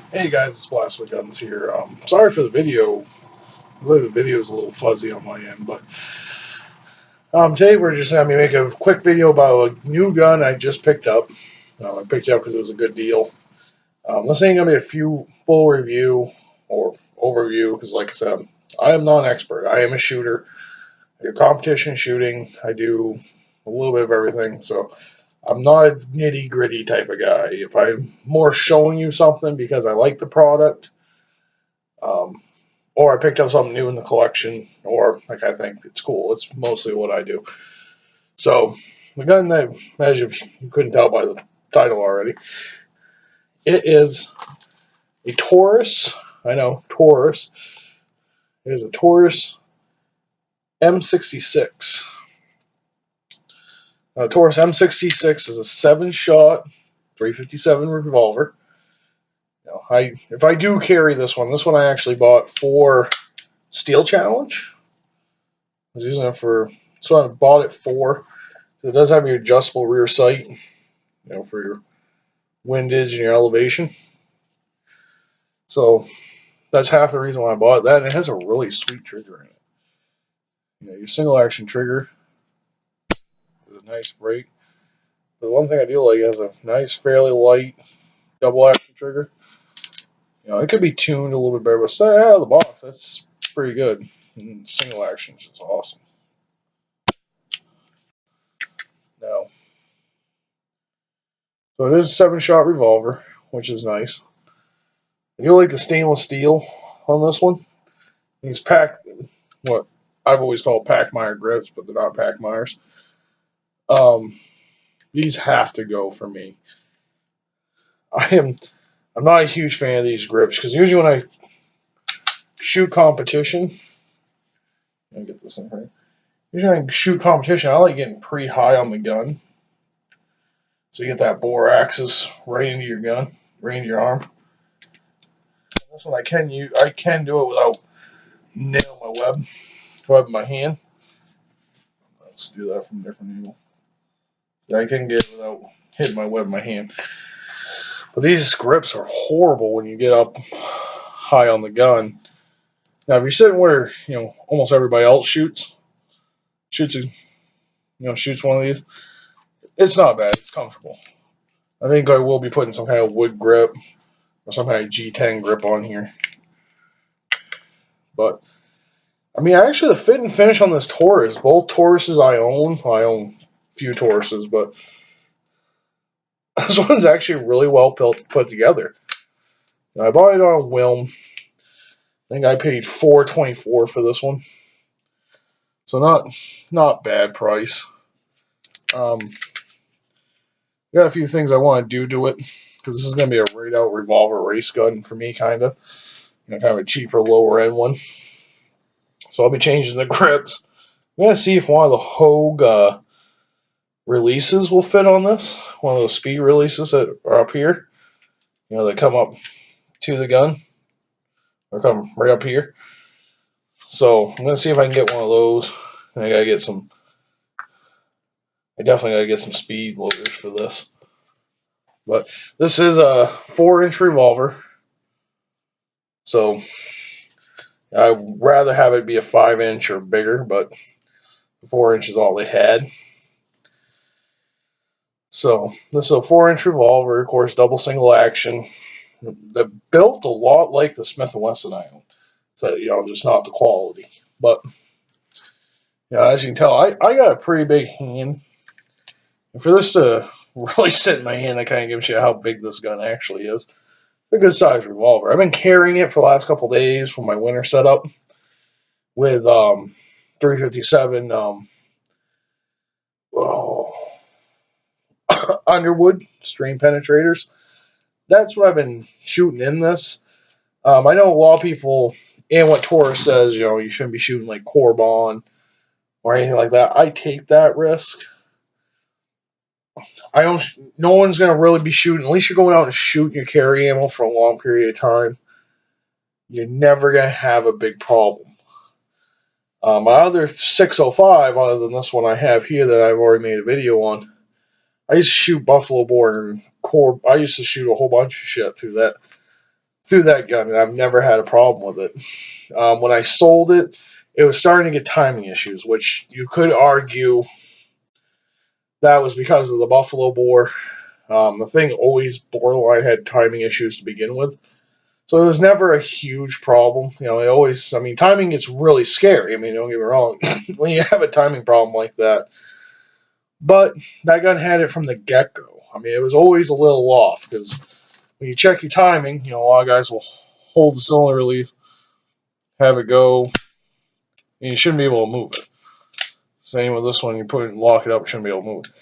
Hey guys, it's Blast with Guns here. Sorry for the video. The video is a little fuzzy on my end, but today we're just going to make a quick video about a new gun I just picked up. I picked it up because it was a good deal. This ain't going to be a full review or overview because, like I said, I am not an expert. I am a shooter. I do competition shooting. I do a little bit of everything, so I'm not a nitty gritty type of guy. If I'm more showing you something because I like the product, um, or I picked up something new in the collection, or like I think it's cool. It's mostly what I do. So the gun that, as you couldn't tell by the title already, it is a Taurus. I know Taurus. It is a Taurus M66. Taurus M66 is a 7-shot 357 revolver. If I do carry this one I actually bought for Steel Challenge. I was using it for, so I bought it for. It does have your adjustable rear sight, for your windage and your elevation. So that's half the reason why I bought that. And it has a really sweet trigger in it. Your single action trigger is a nice break. The one thing I do like, it has a nice, fairly light double action trigger. It could be tuned a little bit better, but out of the box, that's pretty good. And single action is just awesome. Now, so it is a 7-shot revolver, which is nice. I do like the stainless steel on this one. These what I've always called Packmeyer grips, but they're not Packmeyers. These have to go for me. I'm not a huge fan of these grips because usually when I shoot competition, let me get this in here. Usually when I shoot competition, I like getting pretty high on the gun, so you get that bore axis right into your gun, right into your arm. This one I can do it without nailing my web in my hand. Let's do that from a different angle. I can get it without hitting my web in my hand. But these grips are horrible when you get up high on the gun. Now, if you're sitting where almost everybody else shoots one of these, it's not bad. It's comfortable. I think I will be putting some kind of wood grip or some kind of G10 grip on here. But I mean, actually, the fit and finish on this Taurus, both Tauruses I own. Well, I own a few Tauruses, but this one's actually really well put together. I bought it on a whim. I think I paid $4.24 for this one, so not bad price. Got a few things I want to do to it because this is going to be a right out revolver race gun for me, kind of a cheaper, lower end one. So I'll be changing the grips. I'm going to see if one of the Hogue releases will fit on this. One of those speed releases that are up here. They come up to the gun or come right up here. So I'm going to see if I can get one of those. And I definitely got to get some speed loaders for this. But this is a 4-inch revolver. So I'd rather have it be a 5-inch or bigger, but 4 inch is all they had. So this is a 4-inch revolver, of course, double single action. They're built a lot like the Smith & Wesson I own. So, just not the quality. But, as you can tell, I got a pretty big hand. And for this to really sit in my hand, that kind of gives you how big this gun actually is. It's a good size revolver. I've been carrying it for the last couple days for my winter setup with 357 Underwood stream penetrators. That's what I've been shooting in this. I know a lot of people, and what Taurus says, you shouldn't be shooting like Corbon or anything like that. I take that risk. No one's going to really be shooting, at least you're going out and shooting your carry ammo for a long period of time. You're never going to have a big problem. My other 605, other than this one I have here that I've already made a video on, I used to shoot Buffalo Border and I used to shoot a whole bunch of shit through that through that gun, and I've never had a problem with it. When I sold it, it was starting to get timing issues, which you could argue that was because of the buffalo bore. The thing always borderline had timing issues to begin with. So it was never a huge problem. You know, it always, I mean, timing gets really scary. I mean, don't get me wrong, when you have a timing problem like that. But that gun had it from the get-go. I mean, it was always a little off because when you check your timing, you know, a lot of guys will hold the cylinder release, have it go, and you shouldn't be able to move it. Same with this one, you put it and lock it up, you shouldn't be able to move it.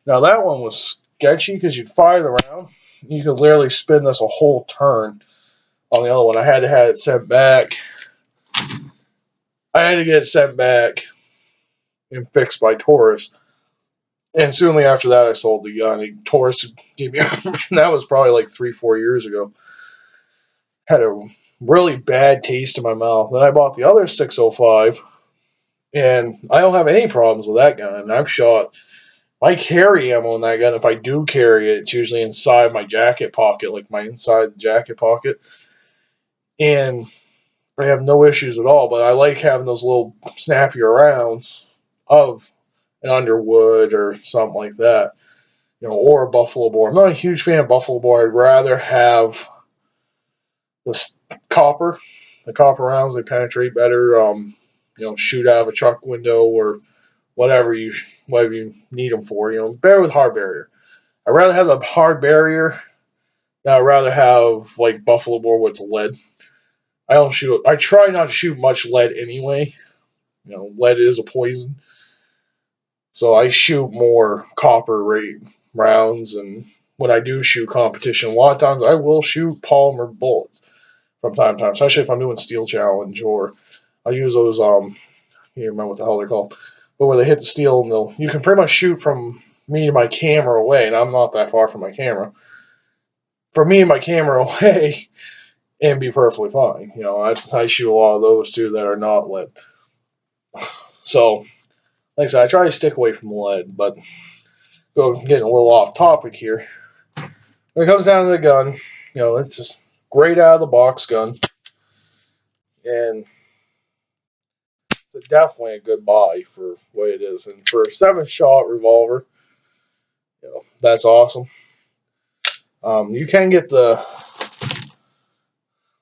Now that one was sketchy because you'd fire the round, you could literally spin this a whole turn. On the other one, I had to have it sent back. I had to get it sent back and fixed by Taurus. And soon after that, I sold the gun. Taurus gave me, and that was probably like 3-4 years ago. Had a really bad taste in my mouth. Then I bought the other 605, and I don't have any problems with that gun. And I've shot, I carry ammo in that gun. If I do carry it, it's usually inside my jacket pocket, like my inside jacket pocket. And I have no issues at all, but I like having those little snappier rounds of an Underwood or something like that, you know, or a buffalo bore. I'm not a huge fan of buffalo bore. I'd rather have the copper. The copper rounds, they penetrate better. You know, shoot out of a truck window or whatever you need them for. You know, better with hard barrier. I'd rather have the hard barrier than I'd rather have like buffalo bore with lead. I don't shoot. I try not to shoot much lead anyway. You know, lead is a poison. So I shoot more copper rate rounds, and when I do shoot competition, a lot of times I will shoot polymer bullets from time to time, especially if I'm doing steel challenge, or I use those, I can't remember what the hell they're called, but where they hit the steel and you can pretty much shoot from me and my camera away, and I'm not that far from my camera. From me and my camera away, and be perfectly fine. You know, I shoot a lot of those too that are not lead. So, like I said, I try to stick away from lead, but getting a little off topic here. When it comes down to the gun, you know, it's just great out of the box gun, and it's definitely a good buy for what it is. And for a 7-shot revolver, you know, that's awesome. You can get the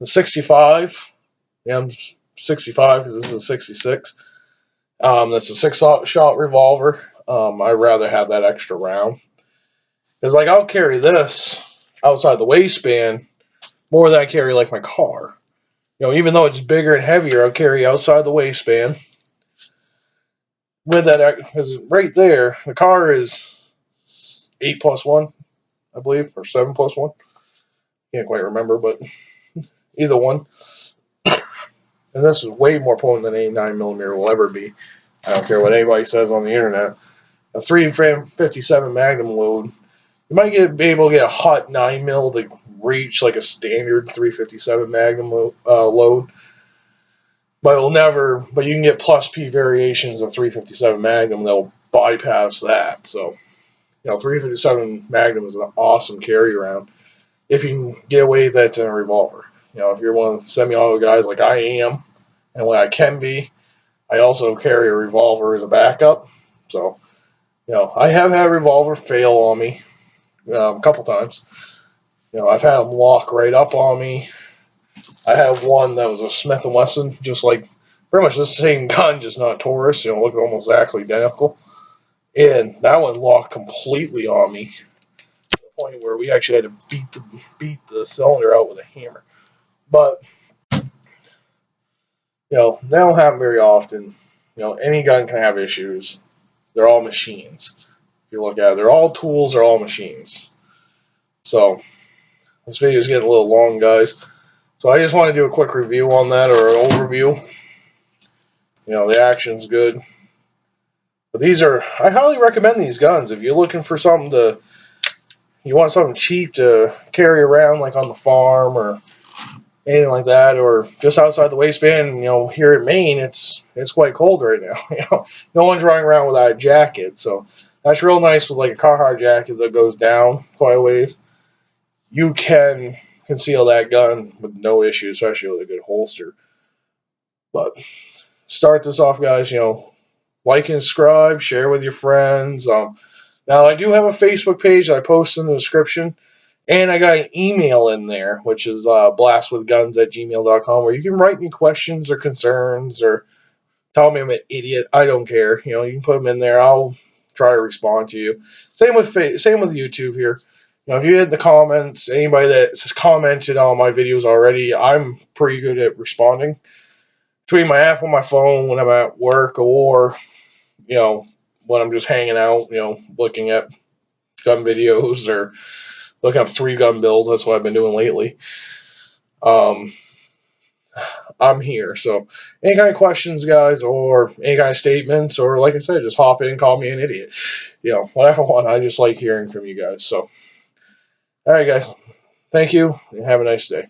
65, the M65, because this is a 66. That's a 6-shot revolver. I'd rather have that extra round. Because, like, I'll carry this outside the waistband more than I carry, like, my car. You know, even though it's bigger and heavier, I'll carry outside the waistband. With that, because right there, the car is 8+1, I believe, or 7+1. Can't quite remember, but either one. And this is way more potent than any 9mm will ever be. I don't care what anybody says on the internet. A 357 Magnum load, you might be able to get a hot 9mm to reach like a standard 357 Magnum load, but it'll never. But you can get plus P variations of 357 Magnum that'll bypass that. So, you know, 357 Magnum is an awesome carry around if you can get away that's in a revolver. You know, if you're one of the semi-auto guys like I am, and what I can be, I also carry a revolver as a backup. So, you know, I have had a revolver fail on me a couple times. You know, I've had them lock right up on me. I have one that was a Smith & Wesson, just like pretty much the same gun, just not Taurus. You know, looked almost exactly identical. And that one locked completely on me to the point where we actually had to beat the cylinder out with a hammer. But, you know, they don't happen very often. You know, any gun can have issues. They're all machines. If you look at it, they're all tools, they're all machines. So, this video is getting a little long, guys. So I just want to do a quick review on that, or an overview. You know, the action's good. But these are, I highly recommend these guns. If you're looking for something to, you want something cheap to carry around, like on the farm or anything like that, or just outside the waistband. You know, here in Maine, it's quite cold right now. You know, no one's running around without a jacket, so that's real nice with like a Carhartt jacket that goes down quite a ways. You can conceal that gun with no issue, especially with a good holster. But start this off, guys. Like and subscribe, share with your friends. Now I do have a Facebook page that I post in the description, and I got an email in there, which is blastwithguns@gmail.com, where you can write me questions or concerns or tell me I'm an idiot. I don't care. You can put them in there. I'll try to respond to you. Same with YouTube here. If you hit the comments, anybody that's commented on my videos already, I'm pretty good at responding. Between my app on my phone when I'm at work, or when I'm just hanging out, looking at gun videos or looking up 3-gun bills. That's what I've been doing lately. I'm here. So any kind of questions, guys, or any kind of statements, or like I said, just hop in and call me an idiot. Whatever one. I just like hearing from you guys. So, all right, guys. Thank you, and have a nice day.